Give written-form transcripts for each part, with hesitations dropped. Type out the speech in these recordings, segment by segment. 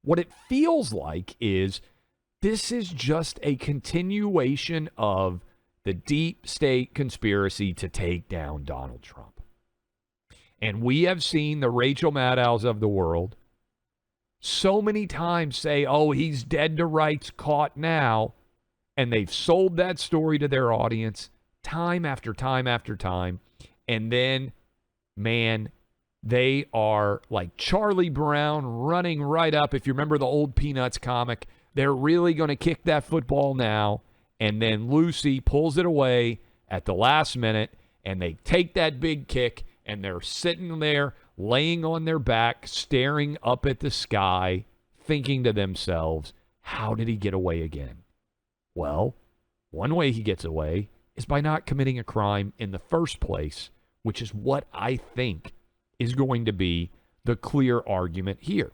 What it feels like is this is just a continuation of the deep state conspiracy to take down Donald Trump. And we have seen the Rachel Maddows of the world so many times say, oh, he's dead to rights, caught now. And they've sold that story to their audience time after time after time. And then, man, they are like Charlie Brown running right up. If you remember the old Peanuts comic, they're really going to kick that football now. And then Lucy pulls it away at the last minute, and they take that big kick, and they're sitting there laying on their back, staring up at the sky, thinking to themselves, how did he get away again? Well, one way he gets away is by not committing a crime in the first place, which is what I think is going to be the clear argument here.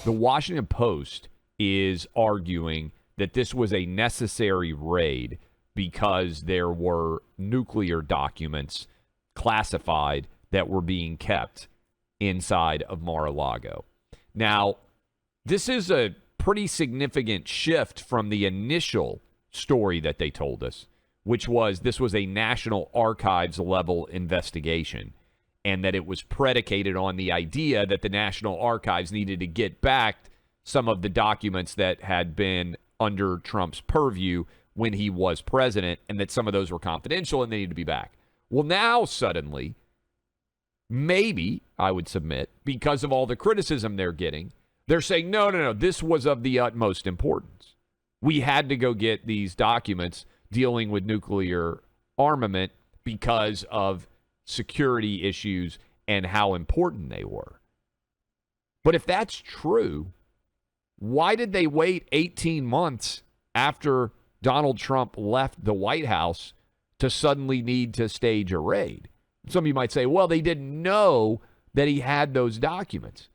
The Washington Post is arguing that this was a necessary raid because there were nuclear documents classified that were being kept inside of Mar-a-Lago. Now, this is a pretty significant shift from the initial story that they told us, which was this was a National Archives level investigation, and that it was predicated on the idea that the National Archives needed to get back some of the documents that had been under Trump's purview when he was president, and that some of those were confidential and they need to be back. Well, now suddenly, maybe, I would submit, because of all the criticism they're getting, they're saying, no, this was of the utmost importance. We had to go get these documents dealing with nuclear armament because of security issues and how important they were. But if that's true, why did they wait 18 months after Donald Trump left the White House to suddenly need to stage a raid? Some of you might say, well, they didn't know that he had those documents.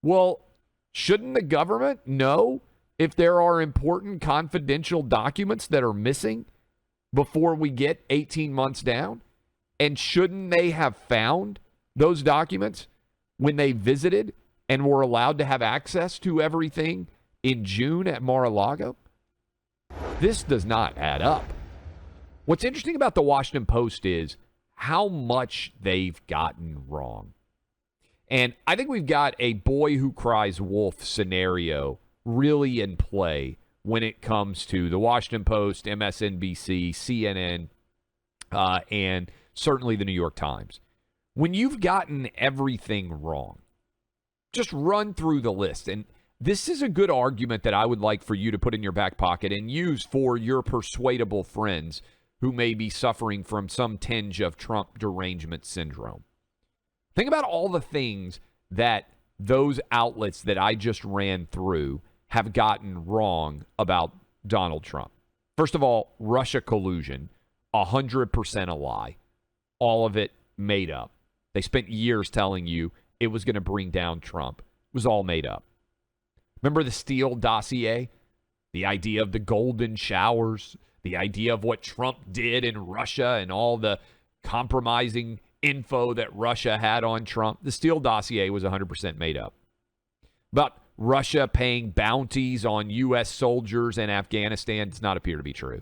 Well, shouldn't the government know if there are important confidential documents that are missing before we get 18 months down? And shouldn't they have found those documents when they visited and were allowed to have access to everything in June at Mar-a-Lago? This does not add up. What's interesting about the Washington Post is how much they've gotten wrong. And I think we've got a boy who cries wolf scenario really in play when it comes to the Washington Post, MSNBC, CNN, and certainly the New York Times. When you've gotten everything wrong, just run through the list. And this is a good argument that I would like for you to put in your back pocket and use for your persuadable friends who may be suffering from some tinge of Trump derangement syndrome. Think about all the things that those outlets that I just ran through have gotten wrong about Donald Trump. First of all, Russia collusion, 100% a lie. All of it made up. They spent years telling you it was going to bring down Trump. It was all made up. Remember the Steele dossier? The idea of the golden showers, the idea of what Trump did in Russia and all the compromising info that Russia had on Trump. The Steele dossier was 100% made up. About Russia paying bounties on U.S. soldiers in Afghanistan does not appear to be true.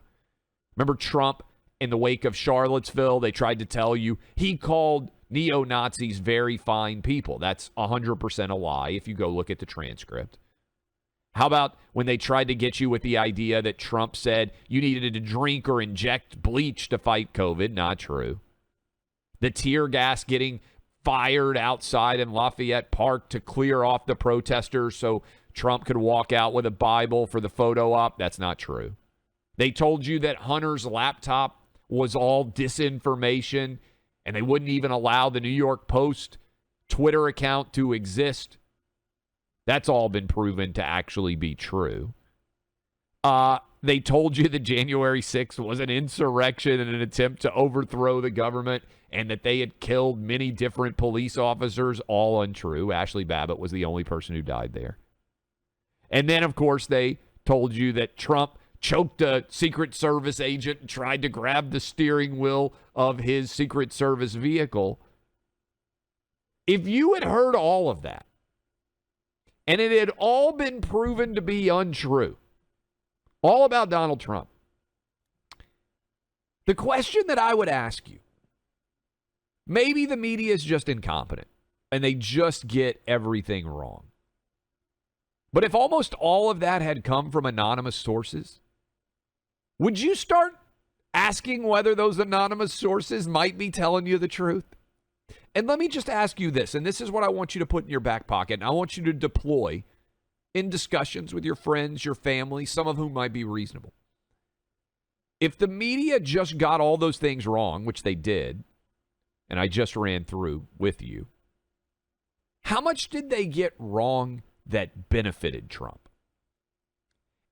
Remember Trump in the wake of Charlottesville? They tried to tell you he called neo-Nazis very fine people. That's 100% a lie if you go look at the transcript. How about when they tried to get you with the idea that Trump said you needed to drink or inject bleach to fight COVID? Not true. The tear gas getting fired outside in Lafayette Park to clear off the protesters so Trump could walk out with a Bible for the photo op? That's not true. They told you that Hunter's laptop was all disinformation and they wouldn't even allow the New York Post Twitter account to exist. That's all been proven to actually be true. They told you that January 6th was an insurrection and an attempt to overthrow the government and that they had killed many different police officers. All untrue. Ashley Babbitt was the only person who died there. And then, of course, they told you that Trump choked a Secret Service agent and tried to grab the steering wheel of his Secret Service vehicle. If you had heard all of that, and it had all been proven to be untrue, all about Donald Trump, the question that I would ask you, maybe the media is just incompetent and they just get everything wrong. But if almost all of that had come from anonymous sources, would you start asking whether those anonymous sources might be telling you the truth? And let me just ask you this, and this is what I want you to put in your back pocket, and I want you to deploy in discussions with your friends, your family, some of whom might be reasonable. If the media just got all those things wrong, which they did, and I just ran through with you, how much did they get wrong that benefited Trump?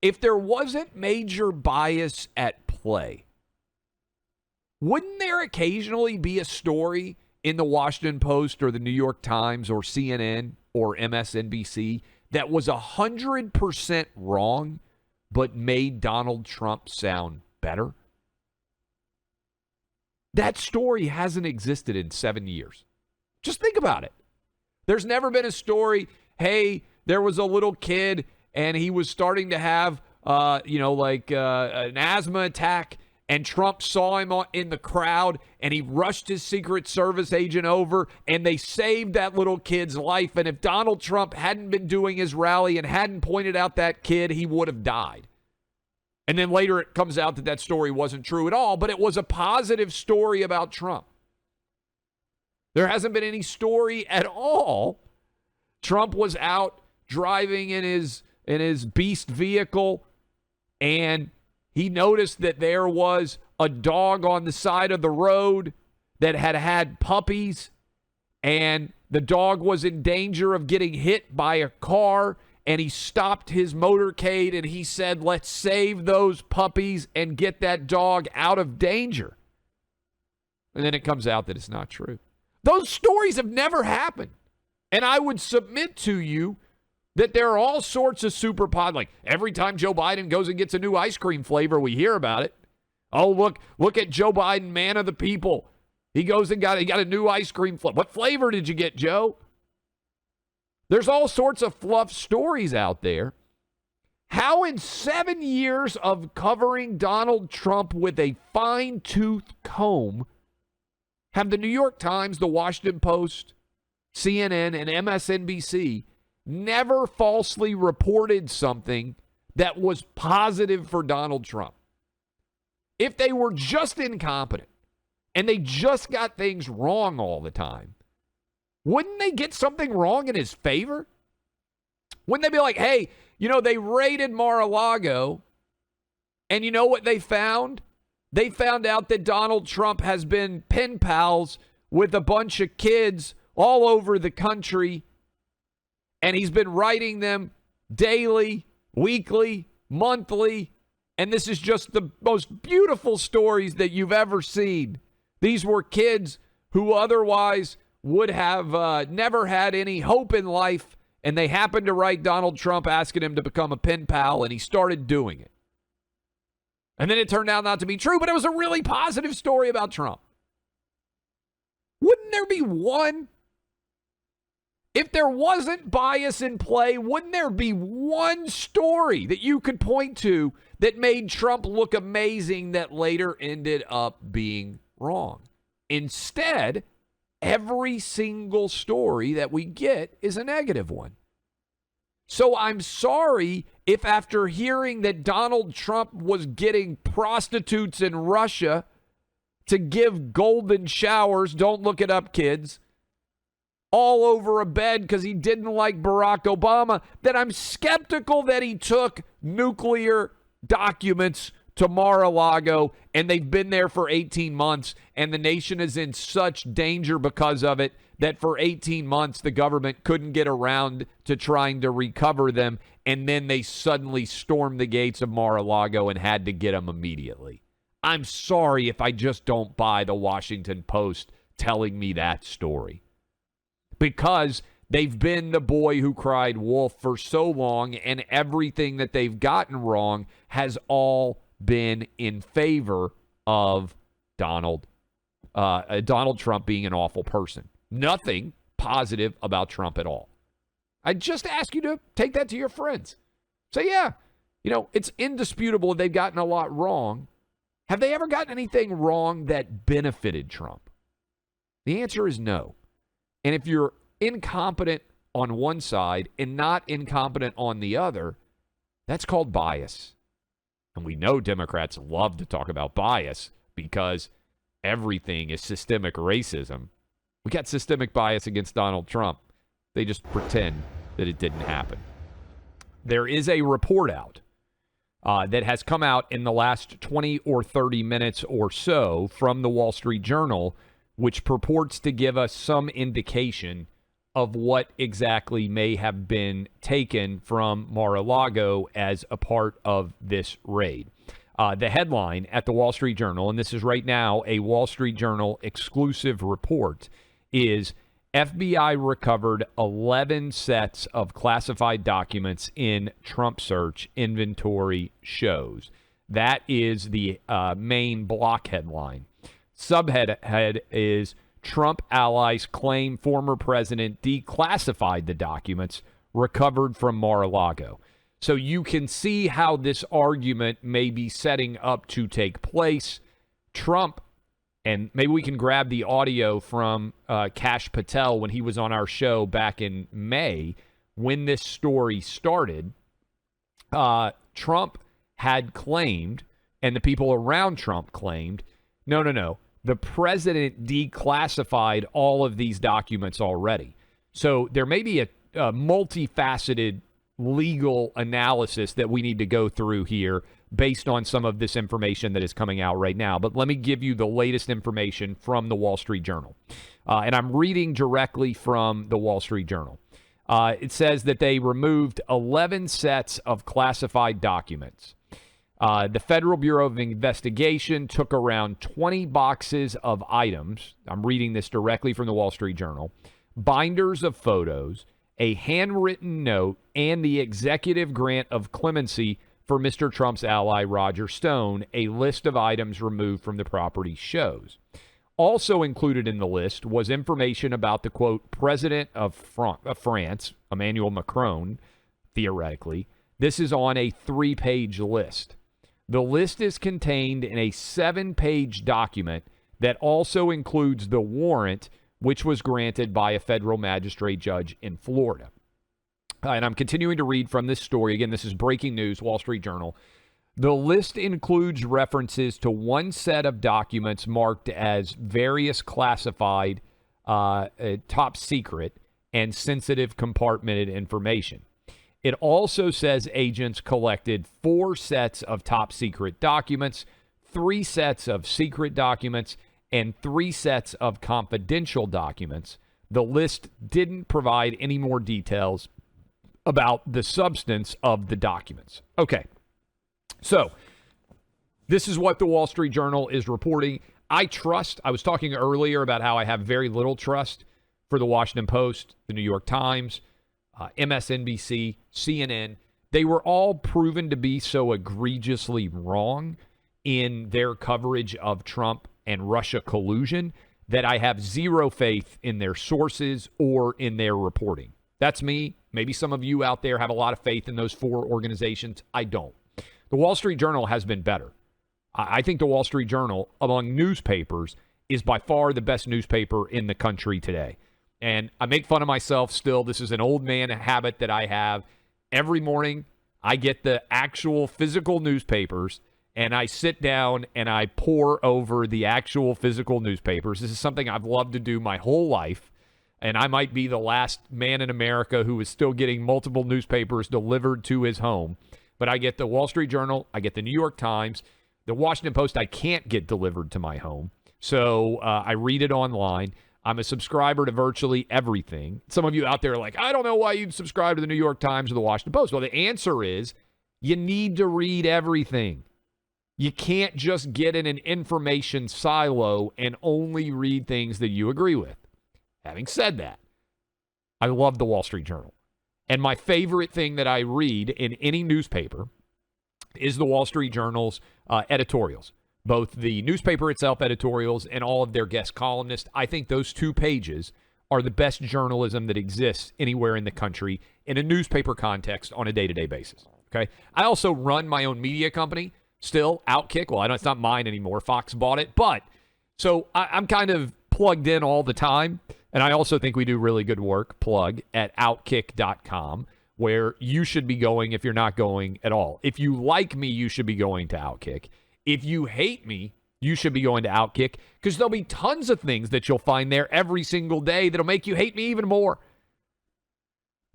If there wasn't major bias at play, wouldn't there occasionally be a story in the Washington Post or the New York Times or CNN or MSNBC that was 100% wrong but made Donald Trump sound better? That story hasn't existed in 7 years. Just think about it. There's never been a story, hey, there was a little kid and he was starting to have, an asthma attack, and Trump saw him in the crowd and he rushed his Secret Service agent over and they saved that little kid's life. And if Donald Trump hadn't been doing his rally and hadn't pointed out that kid, he would have died. And then later it comes out that that story wasn't true at all, but it was a positive story about Trump. There hasn't been any story at all. Trump was out driving in his beast vehicle, and he noticed that there was a dog on the side of the road that had had puppies, and the dog was in danger of getting hit by a car, and he stopped his motorcade and he said, let's save those puppies and get that dog out of danger. And then it comes out that it's not true. Those stories have never happened. And I would submit to you that there are all sorts of super pod, like every time Joe Biden goes and gets a new ice cream flavor, we hear about it. Oh, look at Joe Biden, man of the people. He goes and got a new ice cream flavor. What flavor did you get, Joe? There's all sorts of fluff stories out there. How in 7 years of covering Donald Trump with a fine-tooth comb have the New York Times, the Washington Post, CNN, and MSNBC never falsely reported something that was positive for Donald Trump? If they were just incompetent and they just got things wrong all the time, wouldn't they get something wrong in his favor? Wouldn't they be like, hey, they raided Mar-a-Lago, and you know what they found? They found out that Donald Trump has been pen pals with a bunch of kids all over the country, and he's been writing them daily, weekly, monthly, and this is just the most beautiful stories that you've ever seen. These were kids who otherwise would have never had any hope in life, and they happened to write Donald Trump asking him to become a pen pal, and he started doing it. And then it turned out not to be true, but it was a really positive story about Trump. Wouldn't there be one? If there wasn't bias in play, wouldn't there be one story that you could point to that made Trump look amazing that later ended up being wrong? Instead, every single story that we get is a negative one. So I'm sorry if after hearing that Donald Trump was getting prostitutes in Russia to give golden showers, don't look it up, kids, all over a bed because he didn't like Barack Obama, that I'm skeptical that he took nuclear documents to Mar-a-Lago, and they've been there for 18 months, and the nation is in such danger because of it that for 18 months the government couldn't get around to trying to recover them, and then they suddenly stormed the gates of Mar-a-Lago and had to get them immediately. I'm sorry if I just don't buy the Washington Post telling me that story, because They've been the boy who cried wolf for so long, and everything that they've gotten wrong has all been in favor of Donald Trump being an awful person. Nothing positive about Trump at all. I just ask you to take that to your friends. Say, yeah, it's indisputable they've gotten a lot wrong. Have they ever gotten anything wrong that benefited Trump? The answer is no. And if you're incompetent on one side and not incompetent on the other, that's called bias. And we know Democrats love to talk about bias because everything is systemic racism. We got systemic bias against Donald Trump. They just pretend that it didn't happen. There is a report out that has come out in the last 20 or 30 minutes or so from the Wall Street Journal, which purports to give us some indication of what exactly may have been taken from Mar-a-Lago as a part of this raid. The headline at the Wall Street Journal, and this is right now a Wall Street Journal exclusive report, is FBI recovered 11 sets of classified documents in Trump search, inventory shows. That is the main block headline. Subhead is Trump allies claim former president declassified the documents recovered from Mar-a-Lago. So you can see how this argument may be setting up to take place. Trump, and maybe we can grab the audio from Kash Patel when he was on our show back in May when this story started. Trump had claimed, and the people around Trump claimed, no. The president declassified all of these documents already. So there may be a multifaceted legal analysis that we need to go through here based on some of this information that is coming out right now. But let me give you the latest information from the Wall Street Journal. And I'm reading directly from the Wall Street Journal. It says that they removed 11 sets of classified documents. The Federal Bureau of Investigation took around 20 boxes of items. I'm reading this directly from the Wall Street Journal. Binders of photos, a handwritten note, and the executive grant of clemency for Mr. Trump's ally, Roger Stone. A list of items removed from the property shows. Also included in the list was information about the, quote, president of France, Emmanuel Macron, theoretically. This is on a 3-page list. The list is contained in a 7-page document that also includes the warrant, which was granted by a federal magistrate judge in Florida. And I'm continuing to read from this story. Again, this is breaking news, Wall Street Journal. The list includes references to one set of documents marked as various classified, top secret, and sensitive compartmented information. It also says agents collected 4 sets of top secret documents, 3 sets of secret documents, and 3 sets of confidential documents. The list didn't provide any more details about the substance of the documents. Okay, so this is what the Wall Street Journal is reporting. I was talking earlier about how I have very little trust for the Washington Post, the New York Times, MSNBC, CNN. They were all proven to be so egregiously wrong in their coverage of Trump and Russia collusion that I have zero faith in their sources or in their reporting. That's me. Maybe some of you out there have a lot of faith in those 4 organizations. I don't. The Wall Street Journal has been better. I think the Wall Street Journal, among newspapers, is by far the best newspaper in the country today. And I make fun of myself still. This is an old man habit that I have. Every morning, I get the actual physical newspapers, and I sit down and I pore over the actual physical newspapers. This is something I've loved to do my whole life. And I might be the last man in America who is still getting multiple newspapers delivered to his home. But I get the Wall Street Journal, I get the New York Times, the Washington Post I can't get delivered to my home. So I read it online. I'm a subscriber to virtually everything. Some of you out there are like, I don't know why you'd subscribe to the New York Times or the Washington Post. Well, the answer is you need to read everything. You can't just get in an information silo and only read things that you agree with. Having said that, I love the Wall Street Journal. And my favorite thing that I read in any newspaper is the Wall Street Journal's editorials, both the newspaper itself editorials and all of their guest columnists. I think those 2 pages are the best journalism that exists anywhere in the country in a newspaper context on a day-to-day basis. Okay. I also run my own media company still, Outkick. Well, I know it's not mine anymore. Fox bought it. But so I'm kind of plugged in all the time. And I also think we do really good work, plug, at Outkick.com, where you should be going if you're not going at all. If you like me, you should be going to Outkick. If you hate me, you should be going to Outkick, because there'll be tons of things that you'll find there every single day that'll make you hate me even more.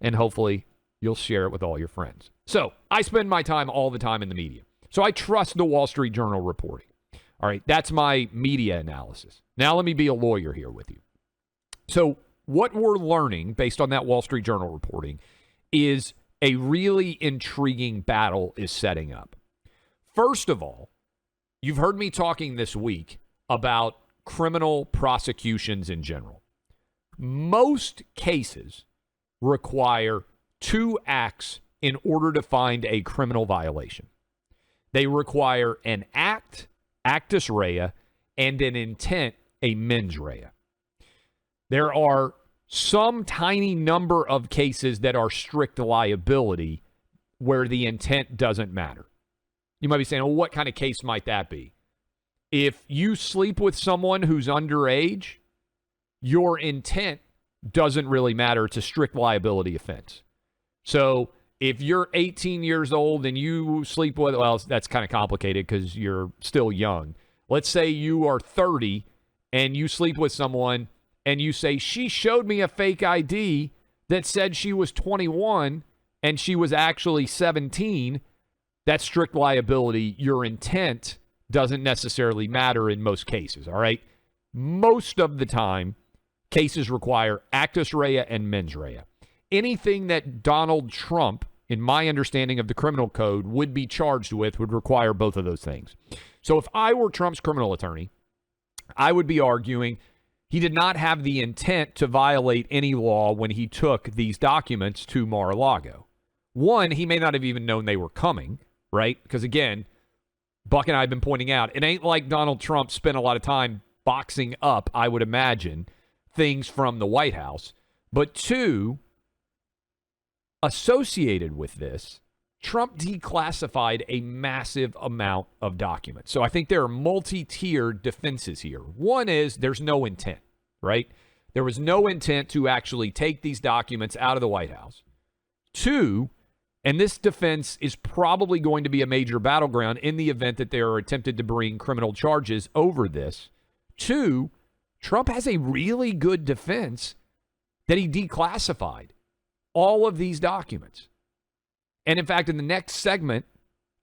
And hopefully you'll share it with all your friends. So I spend my time all the time in the media. So I trust the Wall Street Journal reporting. All right, that's my media analysis. Now let me be a lawyer here with you. So what we're learning based on that Wall Street Journal reporting is a really intriguing battle is setting up. First of all, you've heard me talking this week about criminal prosecutions in general. Most cases require 2 acts in order to find a criminal violation. They require an act, actus rea, and an intent, a mens rea. There are some tiny number of cases that are strict liability where the intent doesn't matter. You might be saying, well, what kind of case might that be? If you sleep with someone who's underage, your intent doesn't really matter. It's a strict liability offense. So if you're 18 years old and you sleep with, well, that's kind of complicated because you're still young. Let's say you are 30 and you sleep with someone and you say, she showed me a fake ID that said she was 21 and she was actually 17. That's strict liability. Your intent doesn't necessarily matter in most cases, all right? Most of the time, cases require actus rea and mens rea. Anything that Donald Trump, in my understanding of the criminal code, would be charged with would require both of those things. So if I were Trump's criminal attorney, I would be arguing he did not have the intent to violate any law when he took these documents to Mar-a-Lago. One, he may not have even known they were coming, right? Because again, Buck and I have been pointing out, it ain't like Donald Trump spent a lot of time boxing up, I would imagine, things from the White House. But 2, associated with this, Trump declassified a massive amount of documents. So I think there are multi-tiered defenses here. One is there's no intent, right? There was no intent to actually take these documents out of the White House. 2, and this defense is probably going to be a major battleground in the event that they are attempted to bring criminal charges over this. 2, Trump has a really good defense that he declassified all of these documents. And in fact, in the next segment,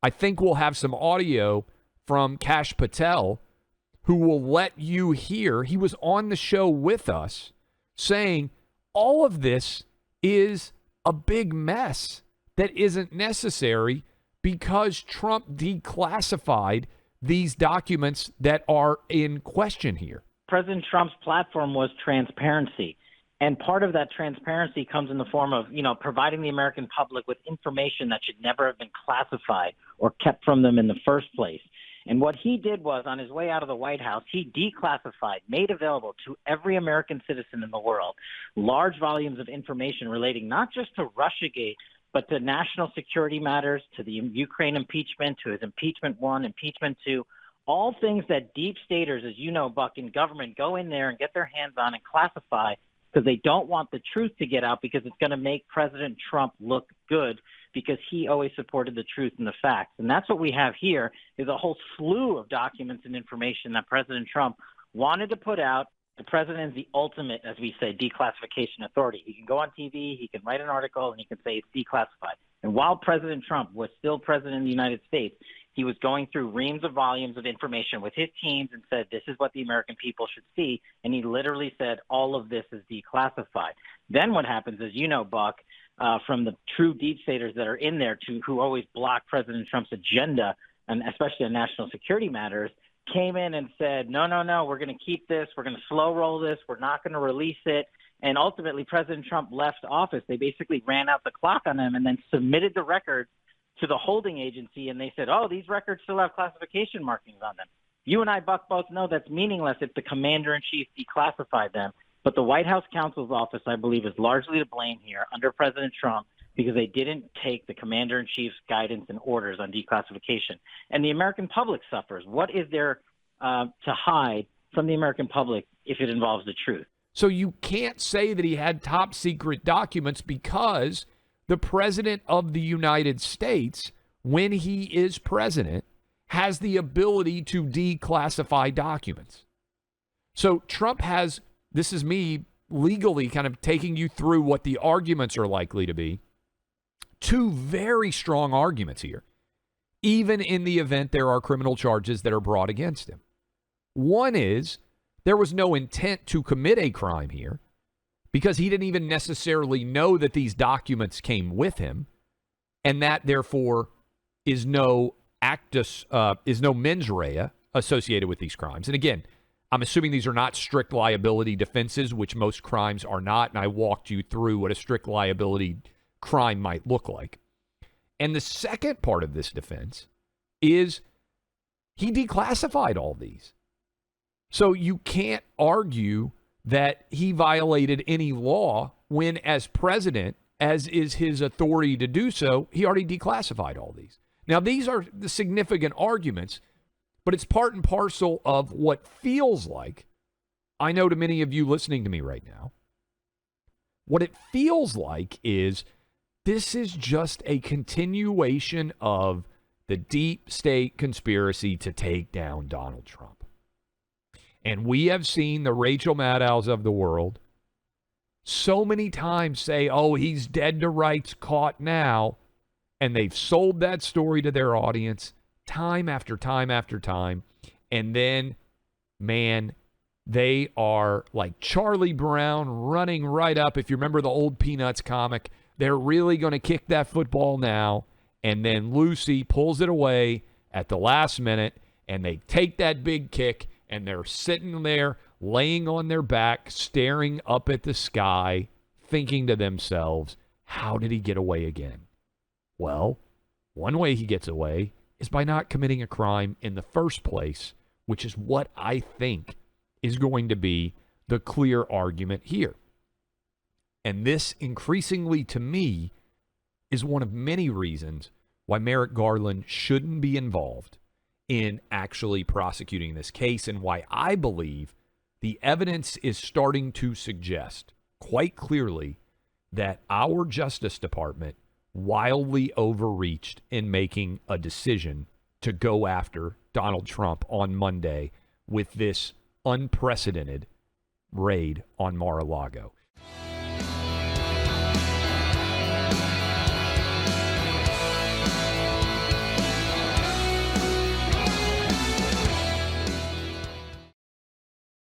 I think we'll have some audio from Kash Patel, who will let you hear. He was on the show with us saying all of this is a big mess that isn't necessary because Trump declassified these documents that are in question here. President Trump's platform was transparency. And part of that transparency comes in the form of, providing the American public with information that should never have been classified or kept from them in the first place. And what he did was, on his way out of the White House, he declassified, made available to every American citizen in the world, large volumes of information relating not just to Russiagate, but to national security matters, to the Ukraine impeachment, to his impeachment 1, impeachment 2, all things that deep staters, as you know, Buck, in government go in there and get their hands on and classify because they don't want the truth to get out because it's going to make President Trump look good because he always supported the truth and the facts. And that's what we have here is a whole slew of documents and information that President Trump wanted to put out. The president is the ultimate, as we say, declassification authority. He can go on TV, he can write an article, and he can say it's declassified. And while President Trump was still president of the United States, he was going through reams of volumes of information with his teams and said, this is what the American people should see. And he literally said, all of this is declassified. Then what happens is, Buck, from the true deep staters that are in there who always block President Trump's agenda, and especially on national security matters, came in and said, no, we're going to keep this. We're going to slow roll this. We're not going to release it. And ultimately, President Trump left office. They basically ran out the clock on him and then submitted the records to the holding agency. And they said, oh, these records still have classification markings on them. You and I, Buck, both know that's meaningless if the commander-in-chief declassified them. But the White House counsel's office, I believe, is largely to blame here under President Trump because they didn't take the commander-in-chief's guidance and orders on declassification. And the American public suffers. What is there to hide from the American public if it involves the truth? So you can't say that he had top secret documents because the president of the United States, when he is president, has the ability to declassify documents. So Trump has, this is me legally kind of taking you through what the arguments are likely to be. Two very strong arguments here, even in the event there are criminal charges that are brought against him. One is there was no intent to commit a crime here because he didn't even necessarily know that these documents came with him, and that therefore is no mens rea associated with these crimes. And again, I'm assuming these are not strict liability defenses, which most crimes are not, and I walked you through what a strict liability crime might look like. And the second part of this defense is he declassified all these. So you can't argue that he violated any law when, as president, as is his authority to do so, he already declassified all these. Now, these are the significant arguments, but it's part and parcel of what feels like, I know to many of you listening to me right now, what it feels like is this is just a continuation of the deep state conspiracy to take down Donald Trump. And we have seen the Rachel Maddows of the world so many times say, oh, he's dead to rights, caught now. And they've sold that story to their audience time after time after time. And then, man, they are like Charlie Brown running right up. If you remember the old Peanuts comic, they're really going to kick that football now. And then Lucy pulls it away at the last minute, and they take that big kick. And they're sitting there, laying on their back, staring up at the sky, thinking to themselves, how did he get away again? Well, one way he gets away is by not committing a crime in the first place, which is what I think is going to be the clear argument here. And this, increasingly to me, is one of many reasons why Merrick Garland shouldn't be involved in actually prosecuting this case, and why I believe the evidence is starting to suggest quite clearly that our Justice Department wildly overreached in making a decision to go after Donald Trump on Monday with this unprecedented raid on Mar-a-Lago.